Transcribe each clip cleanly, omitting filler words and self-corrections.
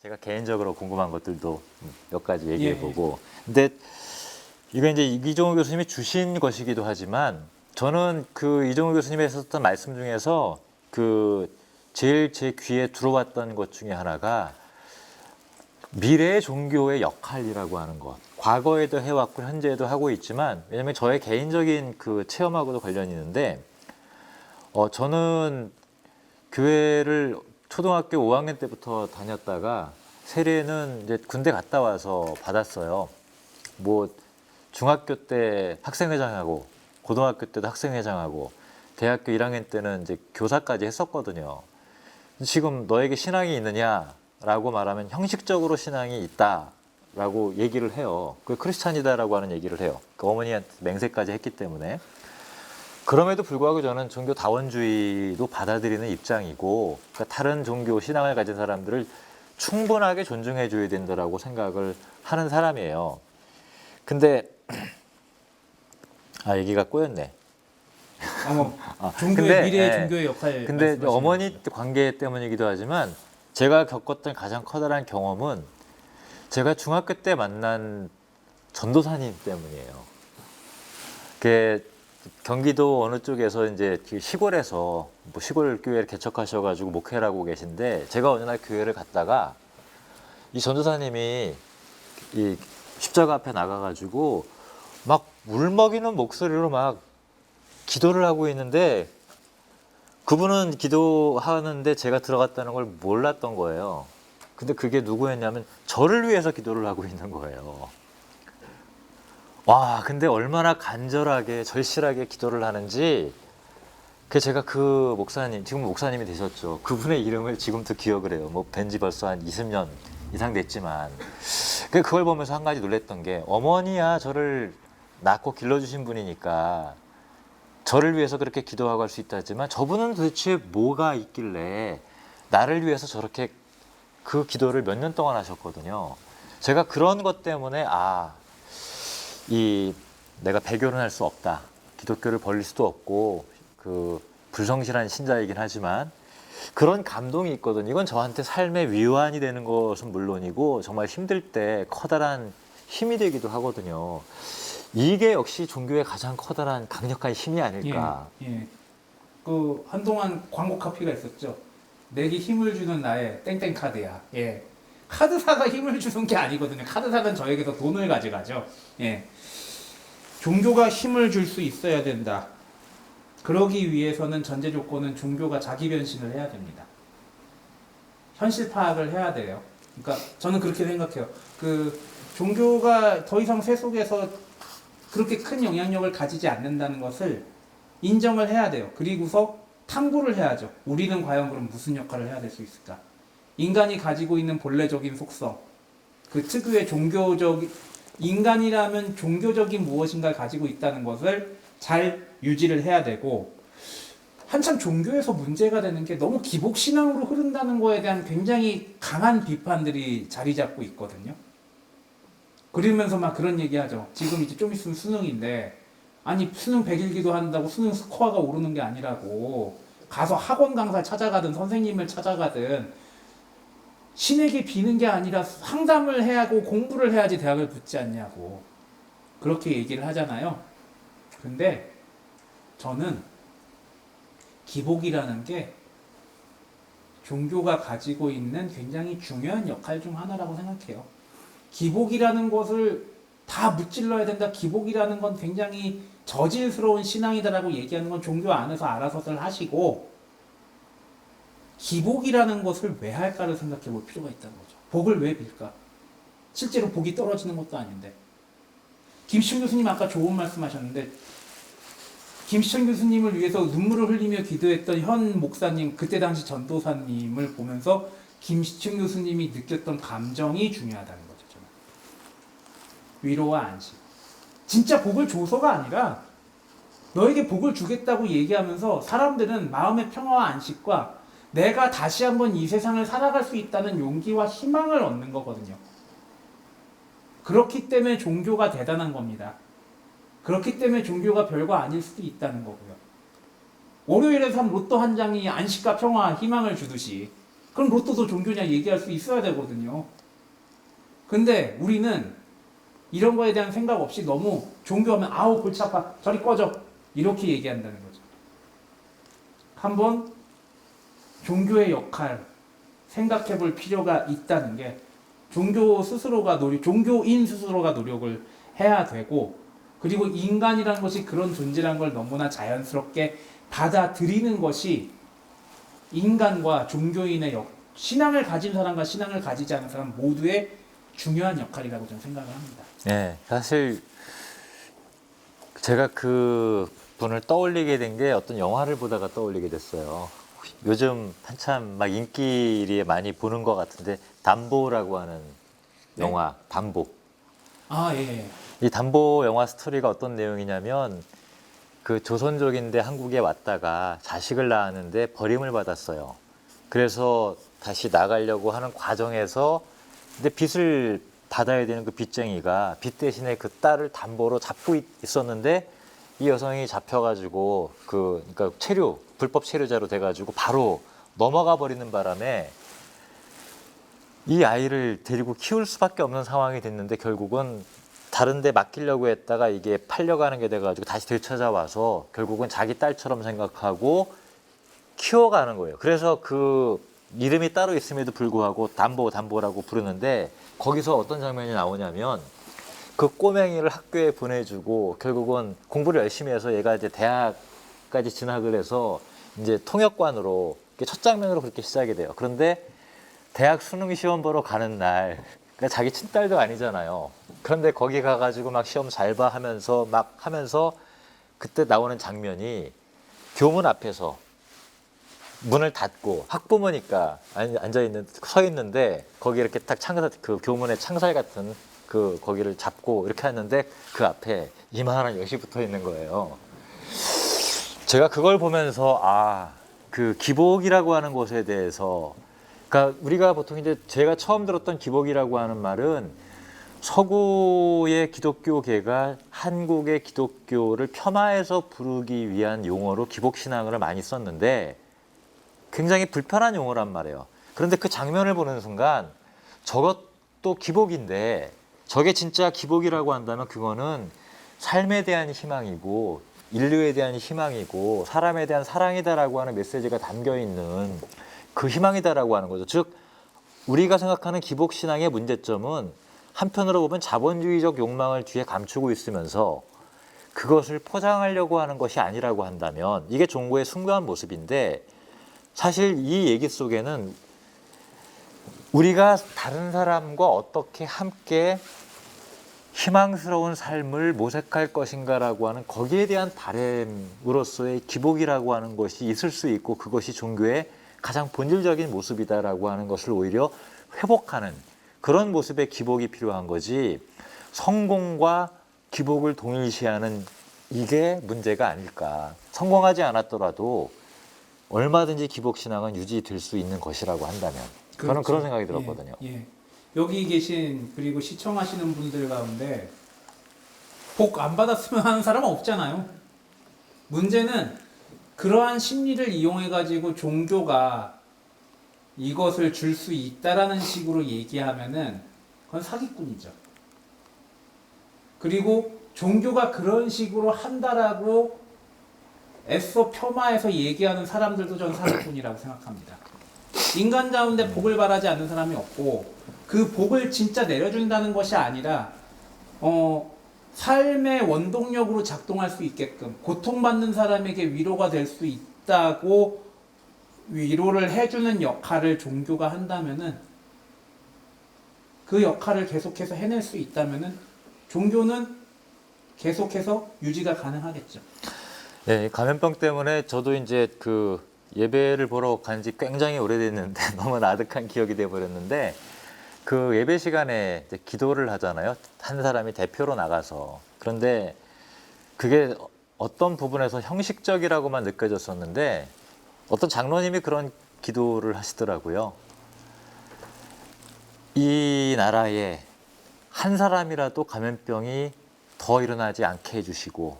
제가 개인적으로 궁금한 것들도 몇 가지 얘기해 예. 보고. 근데 이거 이제 이종우 교수님이 주신 것이기도 하지만 저는 그 이종우 교수님이 했었던 말씀 중에서 그 제일 제 귀에 들어왔던 것 중에 하나가 미래의 종교의 역할이라고 하는 것. 과거에도 해왔고 현재에도 하고 있지만, 왜냐하면 저의 개인적인 그 체험하고도 관련이 있는데, 저는 교회를 초등학교 5학년 때부터 다녔다가 세례는 이제 군대 갔다 와서 받았어요. 뭐 중학교 때 학생회장하고 고등학교 때도 학생회장하고 대학교 1학년 때는 이제 교사까지 했었거든요. 지금 너에게 신앙이 있느냐라고 말하면 형식적으로 신앙이 있다라고 얘기를 해요. 그 크리스찬이다라고 하는 얘기를 해요. 그 어머니한테 맹세까지 했기 때문에. 그럼에도 불구하고 저는 종교 다원주의도 받아들이는 입장이고, 그러니까 다른 종교 신앙을 가진 사람들을 충분하게 존중해 줘야 된다라고 생각을 하는 사람이에요. 근데 얘기가 꼬였네. 종교의 근데, 미래의 종교의 역할. 근데 말씀하시는 어머니 거죠. 관계 때문이기도 하지만 제가 겪었던 가장 커다란 경험은 제가 중학교 때 만난 전도사님 때문이에요. 그 경기도 어느 쪽에서 이제 시골에서 뭐 시골 교회를 개척하셔가지고 목회를 하고 계신데, 제가 어느 날 교회를 갔다가 이 전도사님이 이 십자가 앞에 나가가지고 막 울먹이는 목소리로 막 기도를 하고 있는데, 그분은 기도하는데 제가 들어갔다는 걸 몰랐던 거예요. 근데 그게 누구였냐면 저를 위해서 기도를 하고 있는 거예요. 와, 근데 얼마나 간절하게 절실하게 기도를 하는지, 제가 그 목사님, 지금 목사님이 되셨죠. 그분의 이름을 지금도 기억을 해요. 뭐 뵌지 벌써 한 20년 이상 됐지만. 그걸 보면서 한 가지 놀랬던 게, 어머니야 저를 낳고 길러주신 분이니까 저를 위해서 그렇게 기도하고 할 수 있다지만, 저분은 도대체 뭐가 있길래 나를 위해서 저렇게 그 기도를 몇 년 동안 하셨거든요. 제가 그런 것 때문에 내가 배교는 할 수 없다. 기독교를 벌릴 수도 없고 그 불성실한 신자이긴 하지만 그런 감동이 있거든요. 이건 저한테 삶의 위안이 되는 것은 물론이고 정말 힘들 때 커다란 힘이 되기도 하거든요. 이게 역시 종교의 가장 커다란 강력한 힘이 아닐까. 예. 그 한동안 광고 카피가 있었죠. 내게 힘을 주는 나의 땡땡 카드야. 예. 카드사가 힘을 주는 게 아니거든요. 카드사는 저에게서 돈을 가져가죠. 예. 종교가 힘을 줄 수 있어야 된다. 그러기 위해서는 전제 조건은 종교가 자기 변신을 해야 됩니다. 현실 파악을 해야 돼요. 그러니까 저는 그렇게 생각해요. 그 종교가 더 이상 세속에서 그렇게 큰 영향력을 가지지 않는다는 것을 인정을 해야 돼요. 그리고서 탐구를 해야죠. 우리는 과연 그럼 무슨 역할을 해야 될 수 있을까? 인간이 가지고 있는 본래적인 속성, 그 특유의 인간이라면 종교적인 무엇인가를 가지고 있다는 것을 잘 유지를 해야 되고, 한참 종교에서 문제가 되는 게 너무 기복신앙으로 흐른다는 거에 대한 굉장히 강한 비판들이 자리 잡고 있거든요. 그러면서 막 그런 얘기하죠. 지금 이제 좀 있으면 수능인데, 아니 수능 100일기도 한다고 수능 스코어가 오르는 게 아니라고, 가서 학원 강사 찾아가든 선생님을 찾아가든 신에게 비는 게 아니라 상담을 해야 하고 공부를 해야지 대학을 붙지 않냐고 그렇게 얘기를 하잖아요. 근데 저는 기복이라는 게 종교가 가지고 있는 굉장히 중요한 역할 중 하나라고 생각해요. 기복이라는 것을 다 무찔러야 된다. 기복이라는 건 굉장히 저질스러운 신앙이다라고 얘기하는 건 종교 안에서 알아서들 하시고, 기복이라는 것을 왜 할까를 생각해 볼 필요가 있다는 거죠. 복을 왜 빌까? 실제로 복이 떨어지는 것도 아닌데. 김시청 교수님 아까 좋은 말씀 하셨는데, 김시청 교수님을 위해서 눈물을 흘리며 기도했던 현 목사님, 그때 당시 전도사님을 보면서 김시청 교수님이 느꼈던 감정이 중요하다는 거죠. 저는. 위로와 안심. 진짜 복을 줘서가 아니라 너에게 복을 주겠다고 얘기하면서 사람들은 마음의 평화와 안식과 내가 다시 한번 이 세상을 살아갈 수 있다는 용기와 희망을 얻는 거거든요. 그렇기 때문에 종교가 대단한 겁니다. 그렇기 때문에 종교가 별거 아닐 수도 있다는 거고요. 월요일에 산 로또 한 장이 안식과 평화, 희망을 주듯이 그럼 로또도 종교냐 얘기할 수 있어야 되거든요. 근데 우리는 이런 거에 대한 생각 없이 너무 종교하면 아우 골치 아파 저리 꺼져 이렇게 얘기한다는 거죠. 한번 종교의 역할 생각해 볼 필요가 있다는 게 종교인 스스로가 노력을 해야 되고, 그리고 인간이라는 것이 그런 존재라는 걸 너무나 자연스럽게 받아들이는 것이 인간과 종교인의 신앙을 가진 사람과 신앙을 가지지 않은 사람 모두의 중요한 역할이라고 저는 생각을 합니다. 네, 사실 제가 그 분을 떠올리게 된 게 어떤 영화를 보다가 떠올리게 됐어요. 요즘 한참 막 인기리에 많이 보는 것 같은데 담보라고 하는 네? 영화, 담보. 아, 예. 이 담보 영화 스토리가 어떤 내용이냐면 그 조선족인데 한국에 왔다가 자식을 낳았는데 버림을 받았어요. 그래서 다시 나가려고 하는 과정에서 근데 빚을 받아야 되는 그 빚쟁이가 빚 대신에 그 딸을 담보로 잡고 있었는데 이 여성이 잡혀가지고 그러니까 불법 체류자로 돼가지고 바로 넘어가 버리는 바람에 이 아이를 데리고 키울 수밖에 없는 상황이 됐는데 결국은 다른 데 맡기려고 했다가 이게 팔려가는 게 돼가지고 다시 되찾아와서 결국은 자기 딸처럼 생각하고 키워가는 거예요. 그래서 그 이름이 따로 있음에도 불구하고 담보라고 부르는데 거기서 어떤 장면이 나오냐면 그 꼬맹이를 학교에 보내주고 결국은 공부를 열심히 해서 얘가 이제 대학까지 진학을 해서 이제 통역관으로 첫 장면으로 그렇게 시작이 돼요. 그런데 대학 수능 시험 보러 가는 날 그러니까 자기 친딸도 아니잖아요. 그런데 거기 가가지고 막 시험 잘 봐 하면서 그때 나오는 장면이 교문 앞에서 문을 닫고 학부모니까 서 있는데 거기 이렇게 딱 그 교문에 창살 같은 거기를 잡고 이렇게 하는데 그 앞에 이만한 엿이 붙어 있는 거예요. 제가 그걸 보면서 그 기복이라고 하는 것에 대해서 그러니까 우리가 보통 이제 제가 처음 들었던 기복이라고 하는 말은 서구의 기독교계가 한국의 기독교를 폄하해서 부르기 위한 용어로 기복신앙을 많이 썼는데 굉장히 불편한 용어란 말이에요. 그런데 그 장면을 보는 순간 저것도 기복인데 저게 진짜 기복이라고 한다면 그거는 삶에 대한 희망이고 인류에 대한 희망이고 사람에 대한 사랑이다라고 하는 메시지가 담겨있는 그 희망이다라고 하는 거죠. 즉 우리가 생각하는 기복신앙의 문제점은 한편으로 보면 자본주의적 욕망을 뒤에 감추고 있으면서 그것을 포장하려고 하는 것이 아니라고 한다면 이게 종교의 숭고한 모습인데 사실 이 얘기 속에는 우리가 다른 사람과 어떻게 함께 희망스러운 삶을 모색할 것인가라고 하는 거기에 대한 바램으로서의 기복이라고 하는 것이 있을 수 있고 그것이 종교의 가장 본질적인 모습이다라고 하는 것을 오히려 회복하는 그런 모습의 기복이 필요한 거지 성공과 기복을 동일시하는 이게 문제가 아닐까. 성공하지 않았더라도 얼마든지 기복신앙은 유지될 수 있는 것이라고 한다면 저는 그런 생각이 들었거든요. 예. 여기 계신 그리고 시청하시는 분들 가운데 복 안 받았으면 하는 사람은 없잖아요. 문제는 그러한 심리를 이용해 가지고 종교가 이것을 줄 수 있다라는 식으로 얘기하면은 그건 사기꾼이죠. 그리고 종교가 그런 식으로 한다라고 애써 폄하해서 얘기하는 사람들도 저는 사기꾼이라고 생각합니다. 인간 가운데 복을 바라지 않는 사람이 없고 그 복을 진짜 내려준다는 것이 아니라 삶의 원동력으로 작동할 수 있게끔 고통받는 사람에게 위로가 될 수 있다고 위로를 해주는 역할을 종교가 한다면은 그 역할을 계속해서 해낼 수 있다면은 종교는 계속해서 유지가 가능하겠죠. 네, 감염병 때문에 저도 이제 그 예배를 보러 간 지 굉장히 오래됐는데 너무 아득한 기억이 돼버렸는데 그 예배 시간에 이제 기도를 하잖아요. 한 사람이 대표로 나가서. 그런데 그게 어떤 부분에서 형식적이라고만 느껴졌었는데 어떤 장로님이 그런 기도를 하시더라고요. 이 나라에 한 사람이라도 감염병이 더 일어나지 않게 해주시고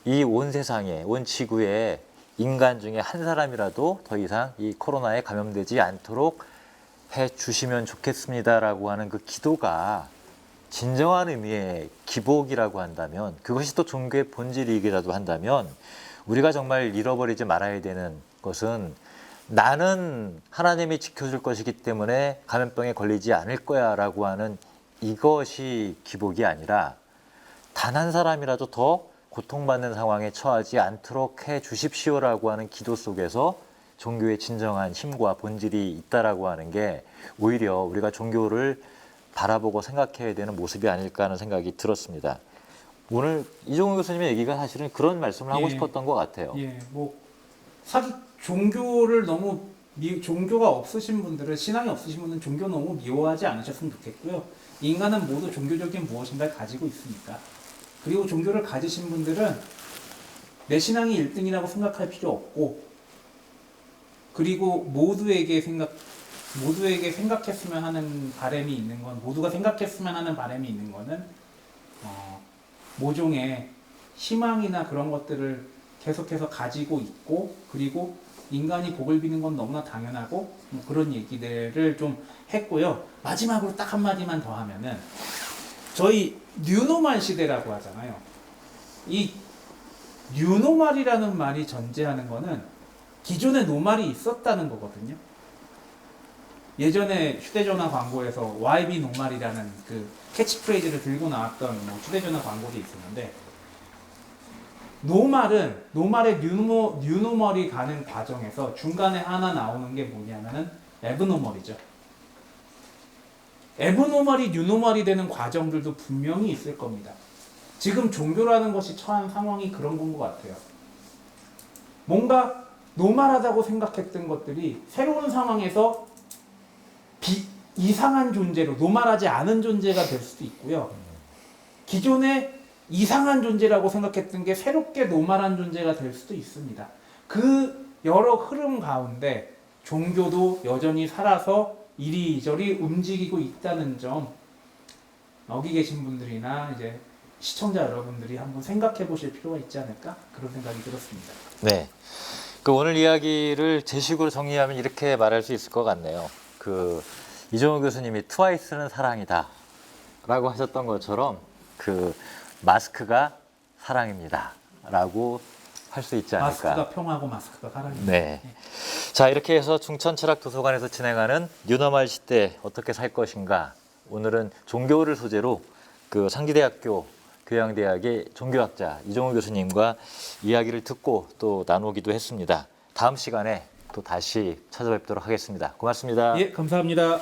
이 온 세상에, 온 지구에 인간 중에 한 사람이라도 더 이상 이 코로나에 감염되지 않도록 주시면 좋겠습니다라고 하는 그 기도가 진정한 의미의 기복이라고 한다면, 그것이 또 종교의 본질이기라도 한다면, 우리가 정말 잃어버리지 말아야 되는 것은 나는 하나님이 지켜줄 것이기 때문에 감염병에 걸리지 않을 거야 라고 하는 이것이 기복이 아니라, 단 한 사람이라도 더 고통받는 상황에 처하지 않도록 해 주십시오라고 하는 기도 속에서 종교의 진정한 힘과 본질이 있다라고 하는 게 오히려 우리가 종교를 바라보고 생각해야 되는 모습이 아닐까 하는 생각이 들었습니다. 오늘 이종훈 교수님의 얘기가 사실은 그런 말씀을 하고 예. 싶었던 것 같아요. 예, 뭐 사실 종교를 너무 종교가 없으신 분들은, 신앙이 없으신 분들은 종교 너무 미워하지 않으셨으면 좋겠고요. 인간은 모두 종교적인 무엇인가를 가지고 있으니까. 그리고 종교를 가지신 분들은 내 신앙이 1등이라고 생각할 필요 없고, 그리고 모두에게 생각했으면 하는 바람이 있는 건, 모두가 생각했으면 하는 바람이 있는 거는 모종의 희망이나 그런 것들을 계속해서 가지고 있고, 그리고 인간이 복을 비는 건 너무나 당연하고, 뭐 그런 얘기들을 좀 했고요. 마지막으로 딱 한마디만 더 하면은, 저희 뉴노멀 시대라고 하잖아요. 이 뉴노멀이라는 말이 전제하는 거는 기존에 노말이 있었다는 거거든요. 예전에 휴대전화 광고에서 YB 노말이라는 그 캐치프레이즈를 들고 나왔던 뭐 휴대전화 광고도 있었는데, 노말의 뉴노멀이 가는 과정에서 중간에 하나 나오는 게 뭐냐면은 에브노멀이죠. 에브노멀이 뉴노멀이 되는 과정들도 분명히 있을 겁니다. 지금 종교라는 것이 처한 상황이 그런 건 것 같아요. 뭔가 노멀하다고 생각했던 것들이 새로운 상황에서 이상한 존재로, 노멀하지 않은 존재가 될 수도 있고요. 기존에 이상한 존재라고 생각했던 게 새롭게 노멀한 존재가 될 수도 있습니다. 그 여러 흐름 가운데 종교도 여전히 살아서 이리저리 움직이고 있다는 점, 여기 계신 분들이나 이제 시청자 여러분들이 한번 생각해 보실 필요가 있지 않을까, 그런 생각이 들었습니다. 네. 그 오늘 이야기를 제 식으로 정리하면 이렇게 말할 수 있을 것 같네요. 그 이종훈 교수님이 트와이스는 사랑이다 라고 하셨던 것처럼, 그 마스크가 사랑입니다 라고 할 수 있지 않을까. 마스크가 평화고 마스크가 사랑입니다. 네. 자, 이렇게 해서 중천철학도서관에서 진행하는 뉴노멀 시대 어떻게 살 것인가, 오늘은 종교를 소재로 그 상지대학교 교양대학의 종교학자 이종훈 교수님과 이야기를 듣고 또 나누기도 했습니다. 다음 시간에 또 다시 찾아뵙도록 하겠습니다. 고맙습니다. 예, 감사합니다.